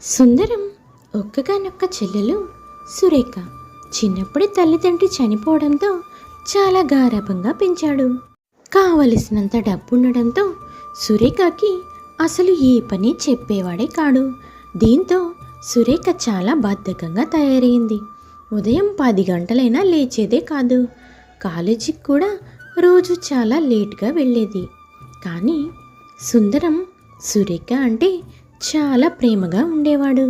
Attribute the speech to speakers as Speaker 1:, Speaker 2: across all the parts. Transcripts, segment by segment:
Speaker 1: సుందరం ఒక్కగానొక్క చెల్లెలు సురేఖ. చిన్నప్పుడే తల్లిదండ్రి చనిపోవడంతో చాలా గారాబంగా పెంచాడు. కావలసినంత డబ్బుండడంతో సురేఖకి అసలు ఏ పని చెప్పేవాడే కాడు. దీంతో సురేఖ చాలా బద్ధకంగా తయారైంది. ఉదయం 10 గంటలైనా లేచేదే కాదు. కాలేజీకి కూడా రోజు చాలా లేట్గా వెళ్ళేది. కానీ సుందరం సురేఖ అంటే చాలా ప్రేమగా ఉండేవాడు.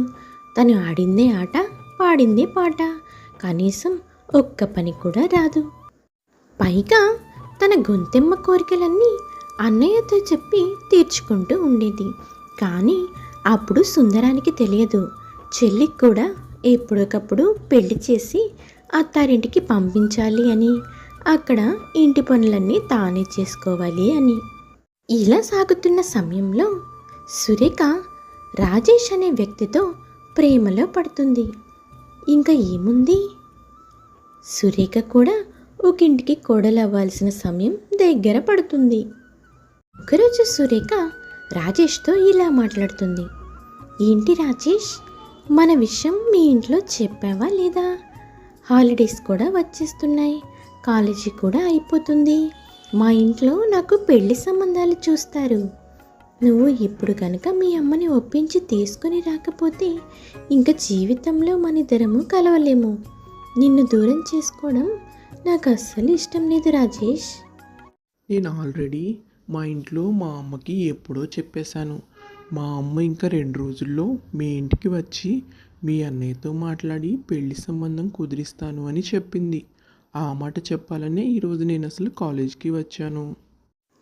Speaker 1: తను ఆడిందే ఆట, పాడిందే పాట, కనీసం ఒక్క పని కూడా రాదు. పైగా తన గొంతెమ్మ కోరికలన్నీ అన్నయ్యతో చెప్పి తీర్చుకుంటూ ఉండేది. కానీ అప్పుడు సుందరానికి తెలియదు, చెల్లికి కూడా ఎప్పటికప్పుడు పెళ్లి చేసి అత్తారింటికి పంపించాలి అని, అక్కడ ఇంటి పనులన్నీ తానే చేసుకోవాలి అని. ఇలా సాగుతున్న సమయంలో సురేఖ రాజేష్ అనే వ్యక్తితో ప్రేమలో పడుతుంది. ఇంకా ఏముంది, సురేఖ కూడా ఒక ఇంటికి కోడలవ్వాల్సిన సమయం దగ్గర పడుతుంది. ఒకరోజు సురేఖ రాజేష్తో ఇలా మాట్లాడుతుంది. ఏంటి రాజేష్, మన విషయం మీ ఇంట్లో చెప్పావా లేదా? హాలిడేస్ కూడా వచ్చేస్తున్నాయి, కాలేజీ కూడా అయిపోతుంది. మా ఇంట్లో నాకు పెళ్లి సంబంధాలు చూస్తారు. నువ్వు ఇప్పుడు కనుక మీ అమ్మని ఒప్పించి తీసుకుని రాకపోతే ఇంకా జీవితంలో మనిద్దరము కలవలేము. నిన్ను దూరం చేసుకోవడం నాకు అస్సలు ఇష్టం లేదు రాజేష్.
Speaker 2: నేను ఆల్రెడీ మా ఇంట్లో మా అమ్మకి ఎప్పుడో చెప్పేశాను. మా అమ్మ ఇంకా 2 రోజుల్లో మీ ఇంటికి వచ్చి మీ అన్నయ్యతో మాట్లాడి పెళ్లి సంబంధం కుదిరిస్తాను అని చెప్పింది. ఆ మాట చెప్పాలనే ఈరోజు నేను అసలు కాలేజీకి వచ్చాను.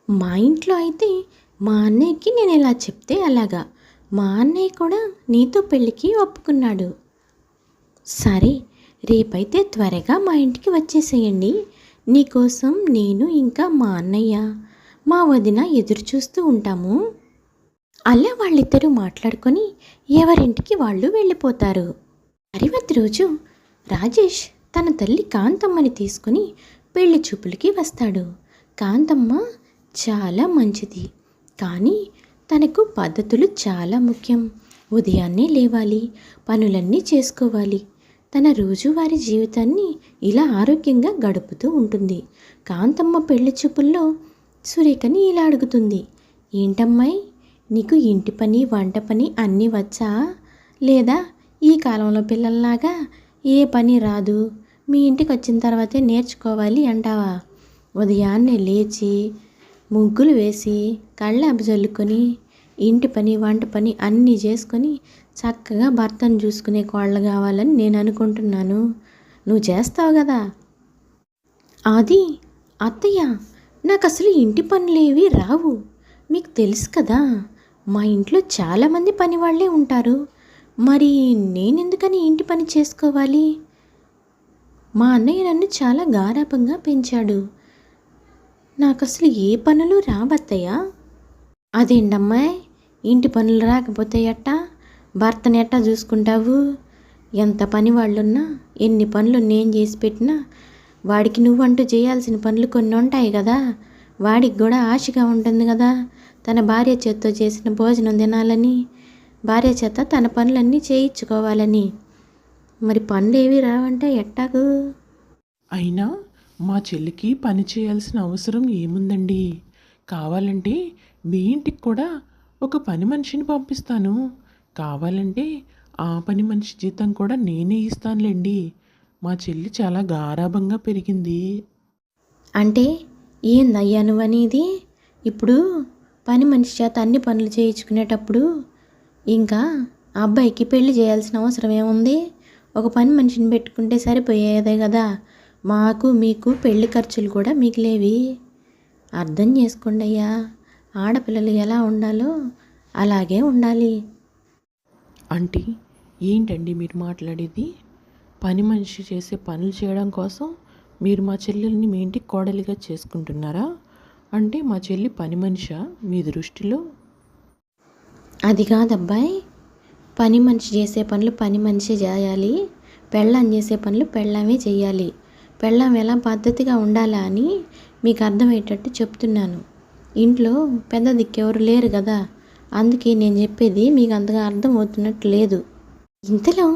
Speaker 1: మా ఇంట్లో అయితే మా అన్నయ్యకి నేను ఎలా చెప్తే అలాగా. మా అన్నయ్య కూడా నీతో పెళ్ళికి ఒప్పుకున్నాడు. సరే, రేపైతే త్వరగా మా ఇంటికి వచ్చేసేయండి. నీకోసం నేను ఇంకా మా అన్నయ్య, మా వదిన ఎదురు చూస్తూ ఉంటాము. అలా వాళ్ళిద్దరూ మాట్లాడుకొని ఎవరింటికి వాళ్ళు వెళ్ళిపోతారు. మరివతి రోజు రాజేష్ తన తల్లి కాంతమ్మని తీసుకుని పెళ్లి చూపులకి వస్తాడు. కాంతమ్మ చాలా మంచిది, కానీ తనకు పద్ధతులు చాలా ముఖ్యం. ఉదయాన్నే లేవాలి, పనులన్నీ చేసుకోవాలి. తన రోజువారీ జీవితాన్ని ఇలా ఆరోగ్యంగా గడుపుతూ ఉంటుంది. కాంతమ్మ పెళ్లి చూపుల్లో సురేఖని ఇలా అడుగుతుంది. ఏంటమ్మాయి, నీకు ఇంటి పని వంట పని అన్నీ వచ్చా? లేదా ఈ కాలంలో పిల్లల్లాగా ఏ పని రాదు, మీ ఇంటికి వచ్చిన తర్వాతే నేర్చుకోవాలి అంటావా? ఉదయాన్నే లేచి ముగ్గులు వేసి కళ్ళాపి చల్లుకొని ఇంటి పని వంట పని అన్నీ చేసుకొని చక్కగా భర్తను చూసుకునే కోళ్ళు కావాలని నేను అనుకుంటున్నాను. నువ్వు చేస్తావు కదా? అది అత్తయ్య, నాకు అసలు ఇంటి పనులేవి రావు. మీకు తెలుసు కదా, మా ఇంట్లో చాలామంది పని వాళ్ళే ఉంటారు. మరి నేనెందుకని ఇంటి పని చేసుకోవాలి? మా అన్నయ్య నన్ను చాలా గారాబంగా పెంచాడు. నాకు అసలు ఏ పనులు రావత్తయ్యా. అదేంటమ్మాయి, ఇంటి పనులు రాకపోతే ఎట్టా? భర్తని ఎట్టా చూసుకుంటావు? ఎంత పని వాళ్ళున్నా, ఎన్ని పనులు నేను చేసి పెట్టినా వాడికి నువ్వంటూ చేయాల్సిన పనులు కొన్ని ఉంటాయి కదా. వాడికి కూడా ఆశగా ఉంటుంది కదా తన భార్య చేత్తో చేసిన భోజనం తినాలని, భార్య చేత తన పనులన్నీ చేయించుకోవాలని. మరి పనులు ఏవి రావంటే ఎట్టాగు?
Speaker 2: అయినా మా చెల్లికి పని చేయాల్సిన అవసరం ఏముందండి? కావాలంటే మీ ఇంటికి కూడా ఒక పని మనిషిని పంపిస్తాను. కావాలంటే ఆ పని మనిషి జీతం కూడా నేనే ఇస్తానులేండి. మా చెల్లి చాలా గారాబంగా పెరిగింది.
Speaker 1: అంటే ఏందయ్యా నువ్వనేది? ఇప్పుడు పని మనిషి చేత అన్ని పనులు చేయించుకునేటప్పుడు ఇంకా అబ్బాయికి పెళ్లి చేయాల్సిన అవసరం ఏముంది? ఒక పని మనిషిని పెట్టుకుంటే సరిపోయేదే కదా. మాకు మీకు పెళ్లి ఖర్చులు కూడా మిగిలేవి. అర్థం చేసుకోండి అయ్యా, ఆడపిల్లలు ఎలా ఉండాలో అలాగే ఉండాలి.
Speaker 2: ఆంటీ, ఏంటండి మీరు మాట్లాడేది? పని మనిషి చేసే పనులు చేయడం కోసం మీరు మా చెల్లెల్ని మీ ఇంటికి కోడలిగా చేసుకుంటున్నారా? అంటే మా చెల్లి పని మనిషా మీ దృష్టిలో?
Speaker 1: అది కాదబ్బాయి, పని మనిషి చేసే పనులు పని మనిషి చేయాలి, పెళ్ళాం చేసే పనులు పెళ్ళామే చేయాలి. పెళ్ళాం ఎలా పద్ధతిగా ఉండాలా అని మీకు అర్థమయ్యేటట్టు చెప్తున్నాను. ఇంట్లో పెద్ద దిక్కెవరు లేరు కదా, అందుకే నేను చెప్పేది మీకు అంతగా అర్థం అవుతున్నట్టు లేదు. ఇంతలో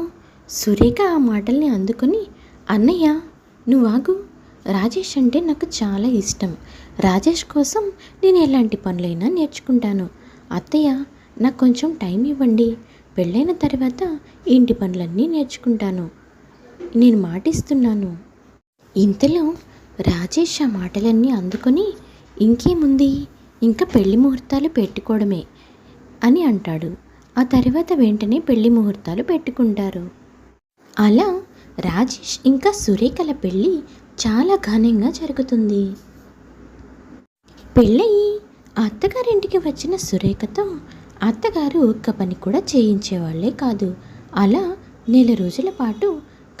Speaker 1: సురేఖ ఆ మాటల్ని అందుకొని, అన్నయ్య నువ్వాగు, రాజేష్ అంటే నాకు చాలా ఇష్టం. రాజేష్ కోసం నేను ఎలాంటి పనులైనా నేర్చుకుంటాను. అత్తయ్య నాకు కొంచెం టైం ఇవ్వండి, పెళ్ళైన తర్వాత ఇంటి పనులన్నీ నేర్చుకుంటాను, నేను మాటిస్తున్నాను. ఇంతలో రాజేష్ ఆ మాటలన్నీ అందుకొని, ఇంకేముంది, ఇంకా పెళ్లి ముహూర్తాలు పెట్టుకోవడమే అని అంటాడు. ఆ తర్వాత వెంటనే పెళ్లి ముహూర్తాలు పెట్టుకుంటారు. అలా రాజేష్ ఇంకా సురేఖల పెళ్ళి చాలా ఘనంగా జరుగుతుంది. పెళ్ళయి అత్తగారింటికి వచ్చిన సురేఖతో అత్తగారు ఒక్క పని కూడా చేయించేవాళ్లే కాదు. అలా నెల రోజుల పాటు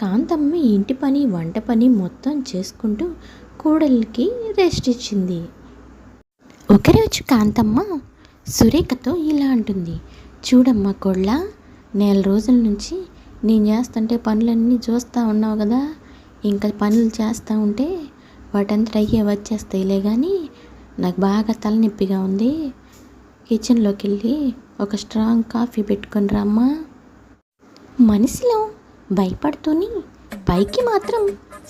Speaker 1: కాంతమ్మ ఇంటి పని వంట పని మొత్తం చేసుకుంటూ కోడలికి రెస్ట్ ఇచ్చింది. ఒకరోజు కాంతమ్మ సురేఖతో ఇలా అంటుంది, చూడమ్మా కోళ్ళ, నెల రోజుల నుంచి నేను చేస్తుంటే పనులన్నీ చూస్తూ ఉన్నావు కదా, ఇంకా పనులు చేస్తూ ఉంటే వాటంతా అయ్యే వచ్చేస్తాయిలే, కానీ నాకు బాగా తలనొప్పిగా ఉంది, కిచెన్లోకి వెళ్ళి ఒక స్ట్రాంగ్ కాఫీ పెట్టుకొని రమ్మా. మనసులో భయపడుతూని పైకి మాత్రం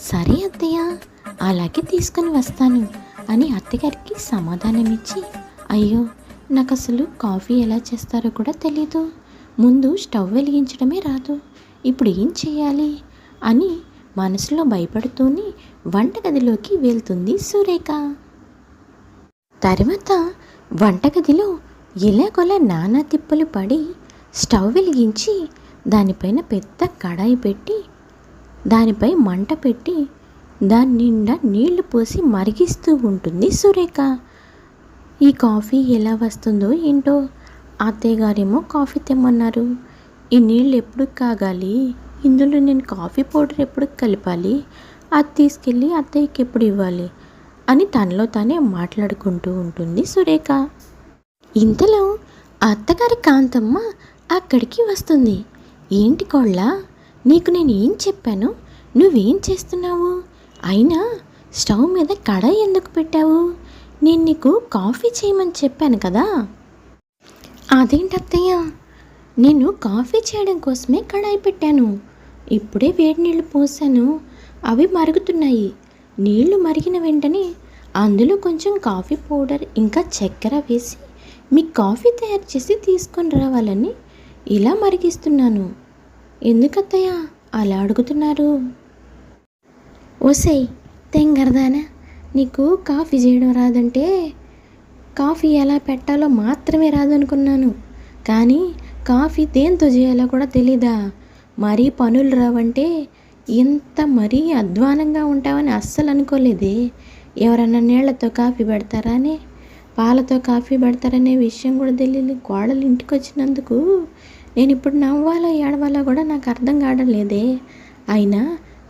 Speaker 1: సరే అత్తయ్య, అలాగే తీసుకొని వస్తాను అని అత్తగారికి సమాధానం ఇచ్చి, అయ్యో నాకు అసలు కాఫీ ఎలా చేస్తారో కూడా తెలీదు, ముందు స్టవ్ వెలిగించడమే రాదు, ఇప్పుడు ఏం చేయాలి అని మనసులో భయపడుతూనే వంటగదిలోకి వెళ్తుంది సురేఖ. తర్వాత వంటగదిలో ఎలాగోలా నానా తిప్పలు పడి స్టవ్ వెలిగించి దానిపైన పెద్ద కడాయి పెట్టి దానిపై మంట పెట్టి దాని నిండా నీళ్లు పోసి మరిగిస్తూ ఉంటుంది సురేఖ. ఈ కాఫీ ఎలా వస్తుందో ఏంటో, అత్తయ్య గారేమో కాఫీ తెమ్మన్నారు, ఈ నీళ్ళు ఎప్పుడు కాగాలి, ఇందులో నేను కాఫీ పౌడర్ ఎప్పుడు కలపాలి, అది తీసుకెళ్ళి అత్తయ్యకి ఎప్పుడు ఇవ్వాలి అని తనలో తానే మాట్లాడుకుంటూ ఉంటుంది సురేఖ. ఇంతలో అత్తగారి కాంతమ్మ అక్కడికి వస్తుంది. ఏంటి కోళ్ళ, నీకు నేను ఏం చెప్పాను, నువ్వేం చేస్తున్నావు, అయినా స్టవ్ మీద కడాయి ఎందుకు పెట్టావు, నేను నీకు కాఫీ చేయమని చెప్పాను కదా. అదేంటత్తయ్య, నేను కాఫీ చేయడం కోసమే కడాయి పెట్టాను, ఇప్పుడే వేడి నీళ్ళు పోసాను, అవి మరుగుతున్నాయి, నీళ్లు మరిగిన వెంటనే అందులో కొంచెం కాఫీ పౌడర్ ఇంకా చక్కెర వేసి మీకు కాఫీ తయారు చేసి తీసుకొని రావాలని ఇలా మరిగిస్తున్నాను. ఎందుకత్తయ్య అలా అడుగుతున్నారు? ఓసై తెంగరదానా, నీకు కాఫీ చేయడం రాదంటే కాఫీ ఎలా పెట్టాలో మాత్రమే రాదనుకున్నాను, కానీ కాఫీ దేంతో చేయాలో కూడా తెలీదా, మరీ పనులు రావంటే ఇంత మరీ అధ్వానంగా ఉంటావని అస్సలు అనుకోలేదే. ఎవరన్నా నీళ్లతో కాఫీ పెడతారానే, పాలతో కాఫీ పెడతారనే విషయం కూడా తెలియదు. కోడలు ఇంటికి వచ్చినందుకు నేను ఇప్పుడు నవ్వాలో ఏడవాలో కూడా నాకు అర్థం కావడం లేదే. అయినా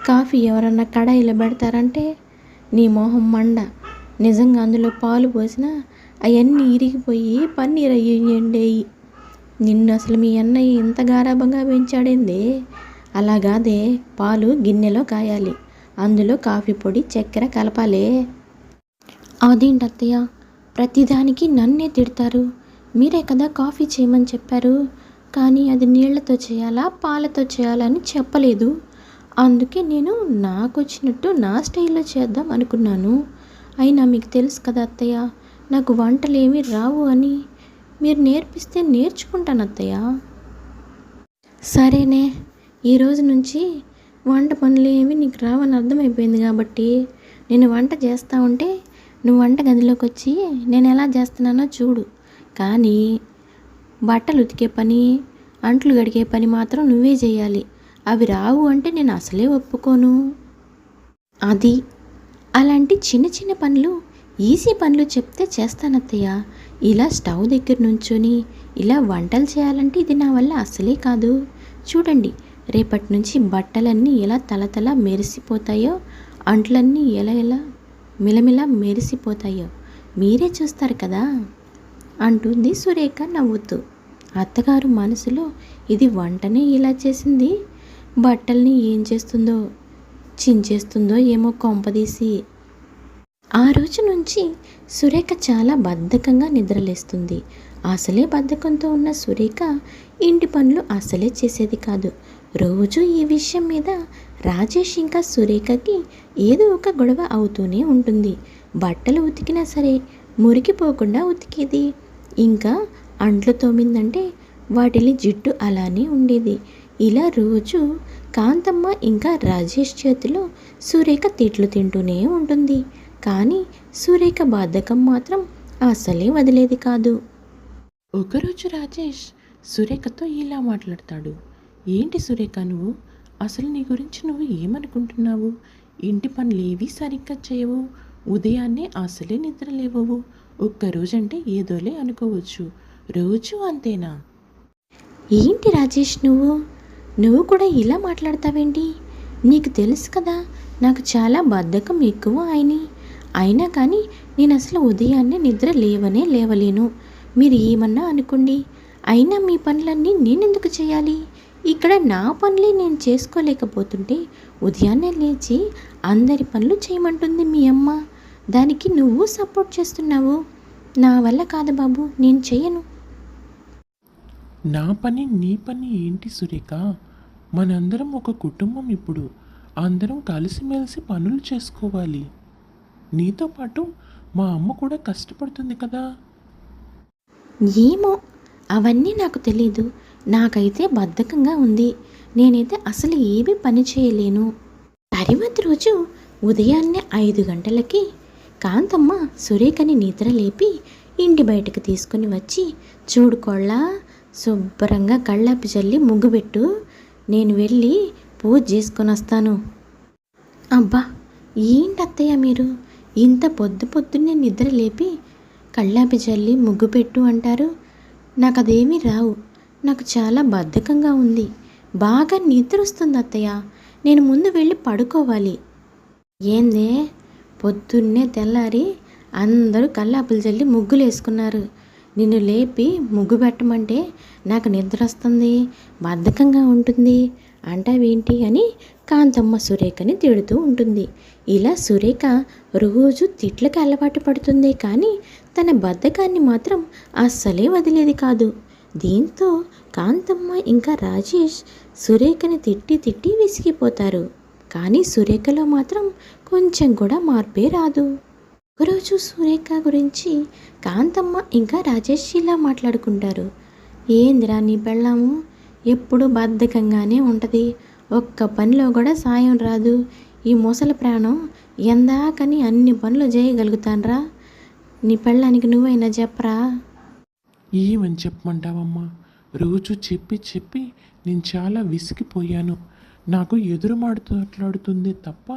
Speaker 1: కాఫీ ఎవరన్నా కడాయిలో పెడతారంటే నీ మొహం మండ, నిజంగా అందులో పాలు పోసినా అవన్నీ ఇరిగిపోయి పన్నీర్ అయ్యేయి. నిన్ను అసలు మీ అన్నయ్య ఇంత గారాబంగా పెంచాడేందే, అలాగాదే పాలు గిన్నెలో కాయాలి, అందులో కాఫీ పొడి చక్కెర కలపాలే. అదేంటత్తయ్య, ప్రతిదానికి నన్నే తిడతారు, మీరే కదా కాఫీ చేయమని చెప్పారు, కానీ అది నీళ్లతో చేయాలా పాలతో చేయాలా అని చెప్పలేదు, అందుకే నేను నాకు వచ్చినట్టు నా స్టైల్లో చేద్దాం అనుకున్నాను. అయినా మీకు తెలుసు కదా అత్తయ్య, నాకు వంటలు ఏమీ రావు అని, మీరు నేర్పిస్తే నేర్చుకుంటాను అత్తయ్య. సరేనే, ఈరోజు నుంచి వంట పనులు ఏమి నీకు రావని అర్థమైపోయింది కాబట్టి నేను వంట చేస్తూ ఉంటే నువ్వు వంట గదిలోకి వచ్చి నేను ఎలా చేస్తున్నానో చూడు, కానీ బట్టలు ఉతికే పని అంట్లు గడిగే పని మాత్రం నువ్వే చేయాలి, అవి రావు అంటే నేను అసలే ఒప్పుకోను. అది అలాంటి చిన్న చిన్న పనులు ఈజీ పనులు చెప్తే చేస్తానత్తయ్య, ఇలా స్టవ్ దగ్గర నుంచొని ఇలా వంటలు చేయాలంటే ఇది నా వల్ల అసలే కాదు. చూడండి, రేపటి నుంచి బట్టలన్నీ ఎలా తలతల మెరిసిపోతాయో, అంట్లన్నీ ఎలా ఎలా మిలమిల మెరిసిపోతాయో మీరే చూస్తారు కదా అంటుంది సురేఖ నవ్వుతూ. అత్తగారు మనసులో ఇది వంటనే ఇలా చేసింది, బట్టల్ని ఏం చేస్తుందో చించేస్తుందో ఏమో కొంపదీసి. ఆ రోజు నుంచి సురేఖ చాలా బద్ధకంగా నిద్రలేస్తుంది. అసలే బద్ధకంతో ఉన్న సురేఖ ఇంటి పనులు అసలే చేసేది కాదు. రోజు ఈ విషయం మీద రాజేష్ ఇంకా సురేఖకి ఏదో ఒక గొడవ అవుతూనే ఉంటుంది. బట్టలు ఉతికినా సరే మురికిపోకుండా ఉతికేది. ఇంకా అంట్లు తోమిందంటే వాటిని జిడ్డు అలానే ఉండేది. ఇలా రోజు కాంతమ్మ ఇంకా రాజేష్ చేతిలో సురేఖ తిట్లు తింటూనే ఉంటుంది. కానీ సురేఖ బాధకం మాత్రం అసలే వదిలేది కాదు. ఒకరోజు రాజేష్ సురేఖతో ఇలా మాట్లాడతాడు. ఏంటి సురేఖ, నువ్వు అసలు నీ గురించి నువ్వు ఏమనుకుంటున్నావు? ఇంటి పనులేవి సరిగ్గా చేయవు, ఉదయాన్నే అసలే నిద్ర లేవవు, ఒక్కరోజంటే ఏదోలే అనుకోవచ్చు, రోజు అంతేనా? ఏంటి రాజేష్, నువ్వు కూడా ఇలా మాట్లాడతావేంటి? నీకు తెలుసు కదా నాకు చాలా బద్ధకం ఎక్కువ అయినా కానీ నేను అసలు ఉదయాన్నే నిద్ర లేవలేను. మీరు ఏమన్నా అనుకోండి, అయినా మీ పనులన్నీ నేనెందుకు చేయాలి? ఇక్కడ నా పనులే నేను చేసుకోలేకపోతుంటే ఉదయాన్నే లేచి అందరి పనులు చేయమంటుంది మీ అమ్మ. దానికి నువ్వు సపోర్ట్ చేస్తున్నావు. నా వల్ల కాదు బాబు, నేను చెయ్యను.
Speaker 2: నా పని నీ పని ఏంటి సురేఖ? మనందరం ఒక కుటుంబం. ఇప్పుడు అందరం కలిసిమెలిసి పనులు చేసుకోవాలి. నీతో పాటు మా అమ్మ కూడా కష్టపడుతుంది కదా.
Speaker 1: ఏమో, అవన్నీ నాకు తెలీదు. నాకైతే బద్ధకంగా ఉంది. నేనైతే అసలు ఏమీ పని చేయలేను. తర్వాత రోజు ఉదయాన్నే 5 గంటలకి కాంతమ్మ సురేఖని నిద్ర లేపి ఇంటి బయటకు తీసుకుని వచ్చి, చూడు కోళ్ళ, శుభ్రంగా కళ్ళాపి చల్లి ముగ్గుపెట్టు, నేను వెళ్ళి పూజ చేసుకొని వస్తాను. అబ్బా, ఏంటత్తయ్య మీరు ఇంత పొద్దున్నే నిద్ర లేపి కళ్ళాపి చల్లి ముగ్గు పెట్టు అంటారు? నాకు అదేమీ రావు. నాకు చాలా బద్ధకంగా ఉంది. బాగా నిద్ర వస్తుంది అత్తయ్య. నేను ముందు వెళ్ళి పడుకోవాలి. ఏందే, పొద్దున్నే తెల్లారి అందరూ కల్లాపులు చల్లి ముగ్గులు వేసుకున్నారు. నిన్ను లేపి ముగ్గు పెట్టమంటే నాకు నిద్ర వస్తుంది, బద్ధకంగా ఉంటుంది అంటావేంటి అని కాంతమ్మ సురేఖని తిడుతూ ఉంటుంది. ఇలా సురేఖ రోజు తిట్లకు అలవాటు పడుతుంది, కానీ తన బద్ధకాన్ని మాత్రం అస్సలే వదిలేది కాదు. దీంతో కాంతమ్మ ఇంకా రాజేష్ సురేఖని తిట్టి విసిగిపోతారు. కానీ సురేఖలో మాత్రం కొంచెం కూడా మార్పే రాదు. ఒకరోజు సురేఖ గురించి కాంతమ్మ ఇంకా రాజేష్ ఇలా మాట్లాడుకుంటారు. ఏందిరా నీ పెళ్ళాము ఎప్పుడు బద్ధకంగానే ఉంటుంది, ఒక్క పనిలో కూడా సాయం రాదు. ఈ ముసలి ప్రాణం ఎందాకని అన్ని పనులు చేయగలుగుతాన్రా? నీ పెళ్ళానికి నువ్వైనా చెప్పరా?
Speaker 2: ఏమని చెప్పమంటావమ్మా? రోజు చెప్పి నేను చాలా విసిగిపోయాను. నాకు ఎదురు మాట్లాడుతుంది తప్ప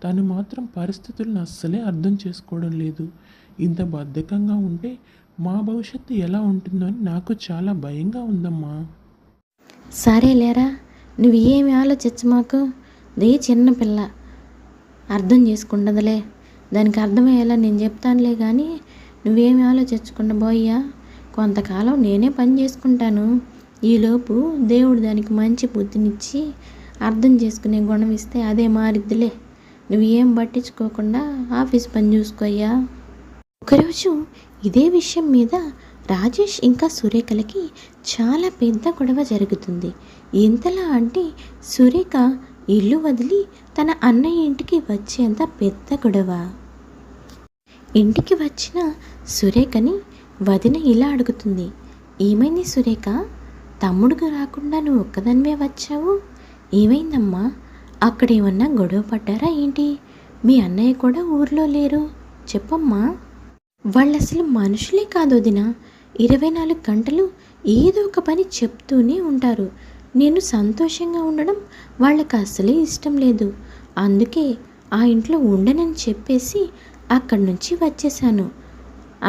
Speaker 2: తను మాత్రం పరిస్థితులను అస్సలే అర్థం చేసుకోవడం లేదు. ఇంత బద్ధకంగా ఉంటే మా భవిష్యత్తు ఎలా ఉంటుందో అని నాకు చాలా భయంగా ఉందమ్మా.
Speaker 1: సరేలేరా, నువ్వు ఏమి ఆలోచించమాకు. దే చిన్నపిల్ల, అర్థం చేసుకుంటుందిలే. దానికి అర్థమయ్యేలా నేను చెప్తానులే, కానీ నువ్వేమి ఆలోచించకుండా పోయ్యా. కొంతకాలం నేనే పని చేసుకుంటాను. ఈలోపు దేవుడు దానికి మంచి బుద్ధినిచ్చి అర్థం చేసుకునే గుణం ఇస్తే అదే మారిద్దిలే. నువ్వు ఏం పట్టించుకోకుండా ఆఫీస్ పని చూసుకోయ్యా. ఒకరోజు ఇదే విషయం మీద రాజేష్ ఇంకా సురేఖలకి చాలా పెద్ద గొడవ జరుగుతుంది. ఎంతలా అంటే సురేఖ ఇల్లు వదిలి తన అన్నయ్య ఇంటికి వచ్చేంత పెద్ద గొడవ. ఇంటికి వచ్చిన సురేఖని వదిన ఇలా అడుగుతుంది. ఏమైంది సురేఖ, తమ్ముడుగా రాకుండా నువ్వు ఒక్కదానివే వచ్చావు? ఏమైందమ్మా? అక్కడేమన్నా గొడవ పడ్డారా ఏంటి? మీ అన్నయ్య కూడా ఊర్లో లేరు, చెప్పమ్మా. వాళ్ళు అసలు మనుషులే కాదు వదిన. 24 గంటలు ఏదో ఒక పని చెప్తూనే ఉంటారు. నేను సంతోషంగా ఉండడం వాళ్ళకి అసలే ఇష్టం లేదు. అందుకే ఆ ఇంట్లో ఉండనని చెప్పేసి అక్కడి నుంచి వచ్చేసాను.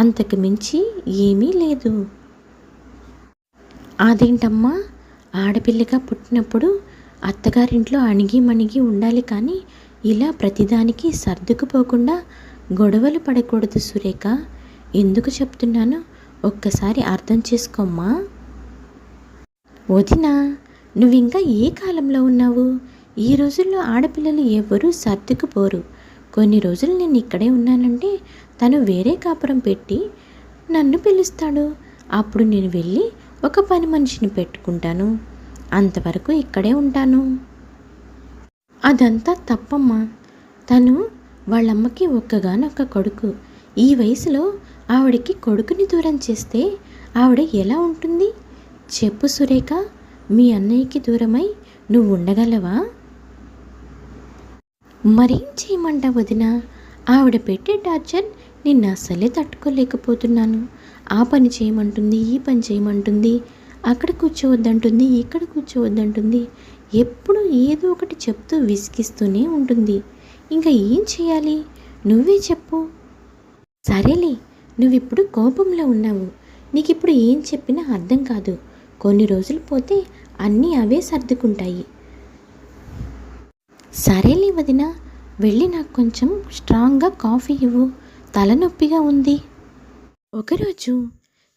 Speaker 1: అంతకు మించి ఏమీ లేదు. అదేంటమ్మా, ఆడపిల్లగా పుట్టినప్పుడు అత్తగారింట్లో అణిగి ఉండాలి, కానీ ఇలా ప్రతిదానికి సర్దుకుపోకుండా గొడవలు పడకూడదు సురేఖ. ఎందుకు చెప్తున్నానో ఒక్కసారి అర్థం చేసుకోమ్మా. వదినా, నువ్వింకా ఏ కాలంలో ఉన్నావు? ఈ రోజుల్లో ఆడపిల్లలు ఎవరూ సర్దుకుపోరు. కొన్ని రోజులు నేను ఇక్కడే ఉన్నానంటే తను వేరే కాపురం పెట్టి నన్ను పిలుస్తాడు. అప్పుడు నేను వెళ్ళి ఒక పని మనిషిని పెట్టుకుంటాను. అంతవరకు ఇక్కడే ఉంటాను. అదంతా తప్పమ్మా. తను వాళ్ళమ్మకి ఒక్కగానొక్క కొడుకు. ఈ వయసులో ఆవిడకి కొడుకుని దూరం చేస్తే ఆవిడ ఎలా ఉంటుంది? చెప్పు సురేఖ, మీ అన్నయ్యకి దూరమై నువ్వు ఉండగలవా? మరేం చేయమంటావు వదినా? ఆవిడ పెట్టే టార్చర్ నిన్ను అస్సలే తట్టుకోలేకపోతున్నాను. ఆ పని చేయమంటుంది, ఈ పని చేయమంటుంది, అక్కడ కూర్చోవద్దంటుంది, ఇక్కడ కూర్చోవద్దంటుంది. ఎప్పుడు ఏదో ఒకటి చెప్తూ విసిగిస్తూనే ఉంటుంది. ఇంకా ఏం చేయాలి? నువ్వే చెప్పు. సరేలే, నువ్విప్పుడు కోపంలో ఉన్నావు. నీకిప్పుడు ఏం చెప్పినా అర్థం కాదు. కొన్ని రోజులు పోతే అన్నీ అవే సర్దుకుంటాయి. సరేలే వదినా, వెళ్ళి నాకు కొంచెం స్ట్రాంగ్గా కాఫీ ఇవ్వు. తలనొప్పిగా ఉంది. ఒకరోజు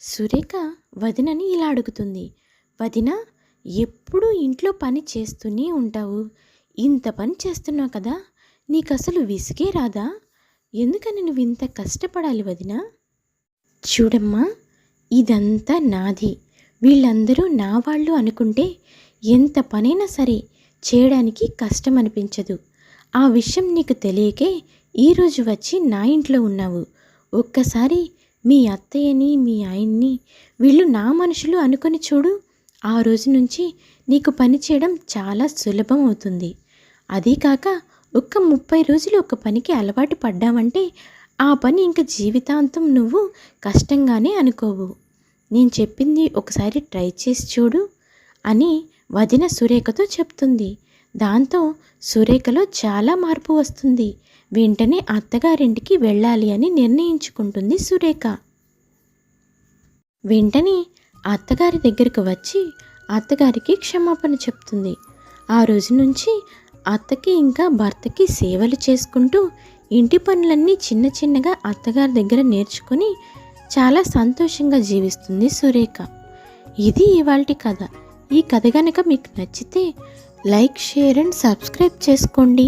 Speaker 1: సురేఖ వదినని ఇలా అడుగుతుంది. వదిన, ఎప్పుడూ ఇంట్లో పని చేస్తూనే ఉంటావు. ఇంత పని చేస్తున్నావు కదా, నీకు అసలు విసిగే రాదా? ఎందుకని నువ్వు ఇంత కష్టపడాలి వదిన? చూడమ్మా, ఇదంతా నాది. వీళ్ళందరూ నా వాళ్ళు అనుకుంటే ఎంత పనైనా సరే చేయడానికి కష్టం అనిపించదు. ఆ విషయం నీకు తెలియకే ఈరోజు వచ్చి నా ఇంట్లో ఉన్నావు. ఒక్కసారి మీ అత్తయ్యని, మీ ఆయన్ని వీళ్ళు నా మనుషులు అనుకొని చూడు. ఆ రోజు నుంచి నీకు పని చేయడం చాలా సులభం అవుతుంది. అదీ కాక ఒక్క 30 రోజులు ఒక పనికి అలవాటు పడ్డావంటే ఆ పని ఇంక జీవితాంతం నువ్వు కష్టంగానే అనుకోవు. నేను చెప్పింది ఒకసారి ట్రై చేసి చూడు అని వదిన సురేఖతో చెప్తుంది. దాంతో సురేఖలో చాలా మార్పు వస్తుంది. వెంటనే అత్తగారింటికి వెళ్ళాలి అని నిర్ణయించుకుంటుంది సురేఖ. వెంటనే అత్తగారి దగ్గరకు వచ్చి అత్తగారికి క్షమాపణ చెప్తుంది. ఆ రోజు నుంచి అత్తకి ఇంకా భర్తకి సేవలు చేసుకుంటూ ఇంటి పనులన్నీ చిన్న చిన్నగా అత్తగారి దగ్గర నేర్చుకొని చాలా సంతోషంగా జీవిస్తుంది సురేఖ. ఇది ఇవాల్టి కథ. ఈ కథ కనుక మీకు నచ్చితే లైక్, షేర్ అండ్ సబ్స్క్రైబ్ చేసుకోండి.